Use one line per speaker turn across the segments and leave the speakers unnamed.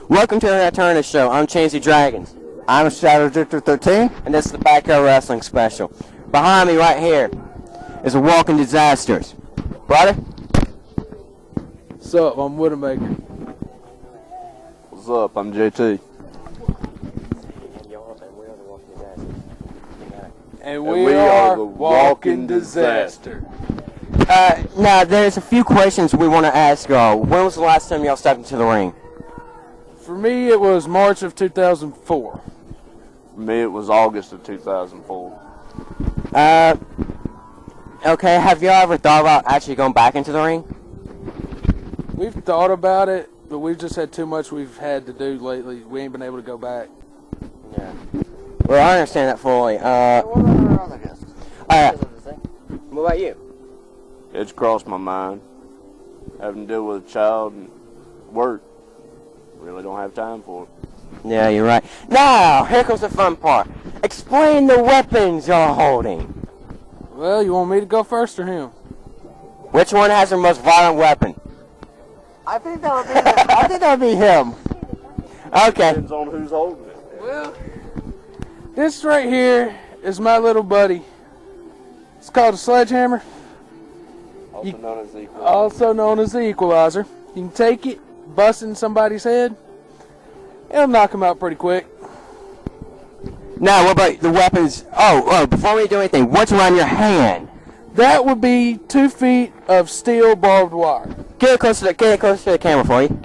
Welcome to the Turner Show. I'm Chansey Dragons.
I'm Shadow Drifter 13.
And this is the Backyard Wrestling Special. Behind me right here is a walking disasters. Brother?
What's up? I'm Widowmaker.
What's up? I'm JT.
And we are the Walking Disaster.
Now, there's a few questions we want to ask y'all. When was the last time y'all stepped into the ring?
For me, it was March of 2004.
For me, it was August of 2004.
Okay, have y'all ever thought about actually going back into the ring?
We've thought about it, but we've just had too much we've had to do lately. We ain't been able to go back.
Yeah. Well, I understand that fully. What about you?
It's crossed my mind. Having to deal with a child and work. Really don't have time for it.
Yeah, you're right. Now, here comes the fun part. Explain the weapons you're holding.
Well, you want me to go first or him?
Which one has the most violent weapon?
I think that would be him.
Okay.
Depends on who's holding it.
Well, this right here is my little buddy. It's called a sledgehammer.
Also known as the
Also known as the
Equalizer.
Equalizer. You can take it, bust it in somebody's head. It'll knock him out pretty quick.
Now, what about the weapons? Oh, before we do anything, what's around your hand?
That would be 2 feet of steel barbed wire.
Get it close to the camera for you.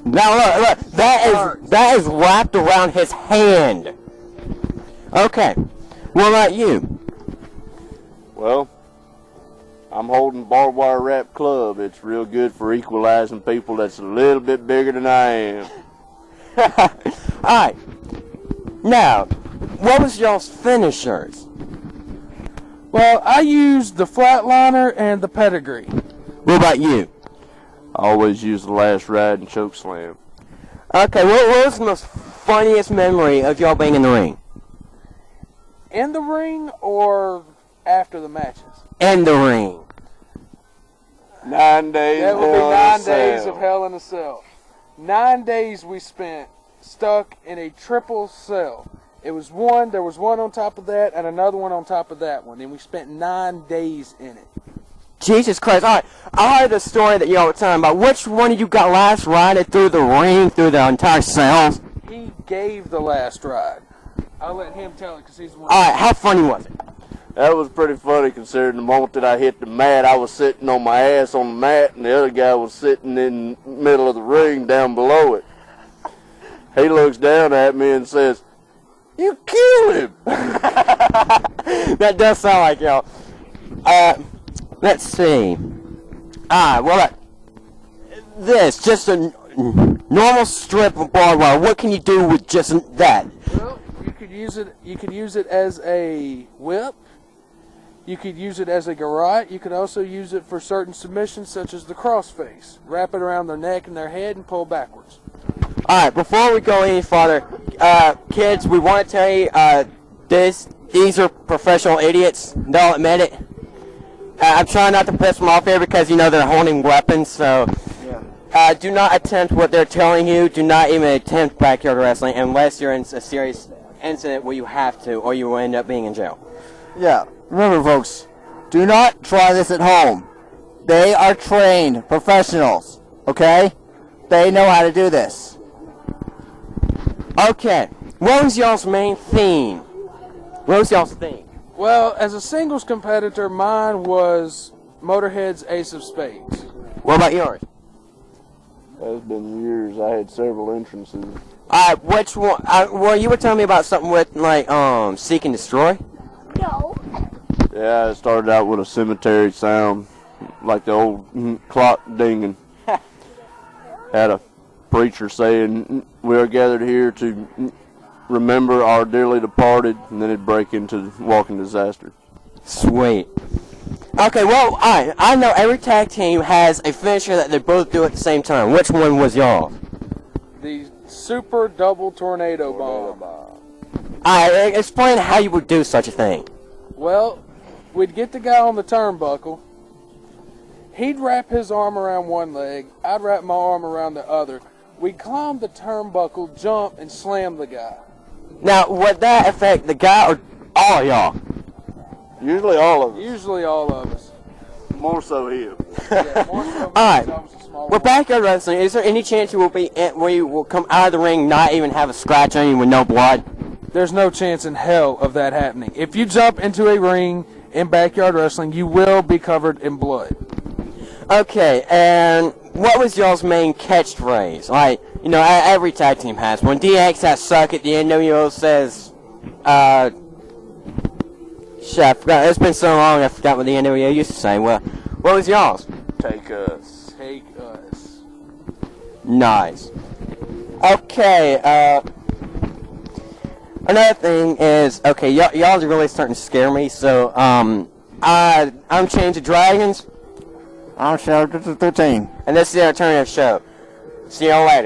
Now, look, that is wrapped around his hand. Okay. What about you?
Well, I'm holding barbed wire wrap club. It's real good for equalizing people that's a little bit bigger than I am.
Alright. Now, what was y'all's finishers?
Well, I used the flatliner and the pedigree.
What about you?
I always use the last ride and choke slam.
Okay, what was the most funniest memory of y'all being in the ring?
In the ring or after the matches?
In the ring.
9 days.
That would be 9 days of Hell in a Cell. 9 days we spent stuck in a triple cell. There was one on top of that and another one on top of that one. And we spent 9 days in it.
Jesus Christ. Alright, I heard the story that y'all were talking about. Which one of you got last rided through the ring, through the entire cells?
He gave the last ride. I'll let him tell it because he's the one.
Alright, how funny was it?
That was pretty funny considering the moment that I hit the mat, I was sitting on my ass on the mat and the other guy was sitting in the middle of the ring down below it. He looks down at me and says, "You killed him."
That does sound like y'all. Let's see. This, just a normal strip of barbed wire. What can you do with just that?
Well, you could use it as a whip. You could use it as a garrote. You could also use it for certain submissions such as the crossface. Wrap it around their neck and their head and pull backwards.
Alright, before we go any farther, kids, we want to tell you, these are professional idiots. They'll admit it. I'm trying not to piss them off here because, they're holding weapons, so do not attempt what they're telling you. Do not even attempt backyard wrestling unless you're in a serious incident where you have to, or you will end up being in jail.
Yeah. Remember, folks, do not try this at home. They are trained professionals, okay? They know how to do this.
Okay, what was y'all's main theme? What was y'all's theme?
Well, as a singles competitor, mine was Motorhead's Ace of Spades.
What about yours?
It's been years. I had several entrances.
Alright, which one? Well, you were telling me about something with, Seek and Destroy?
No.
Yeah, I started out with a cemetery sound, like the old clock dinging. Had a preacher saying, "We are gathered here to remember our dearly departed," and then it'd break into Walking Disaster.
Sweet. Okay, well, I know every tag team has a finisher that they both do at the same time. Which one was y'all?
The Super Double Tornado Bomb.
Alright, explain how you would do such a thing.
Well, we'd get the guy on the turnbuckle. He'd wrap his arm around one leg. I'd wrap my arm around the other. We climbed the turnbuckle, jump, and slam the guy.
Now, would that affect the guy or all of y'all?
Usually all of us.
Usually all of us.
More so him.
Yeah, more so me,
Alright.
'cause I was a small
With
one.
backyard wrestling, is there any chance you will come out of the ring not even have a scratch on you with no blood?
There's no chance in hell of that happening. If you jump into a ring in backyard wrestling, you will be covered in blood.
Okay, and what was y'all's main catchphrase? Like, you know, every tag team has one. DX has suck it. The NWO says, shit, I forgot. It's been so long, I forgot what the NWO used to say. Well, what was y'all's?
Take us.
Take us.
Nice. Okay, another thing is, okay, y'all are really starting to scare me, so, I'm Chains of Dragons,
I'm Show 13.
and this is the alternative show. See y'all later.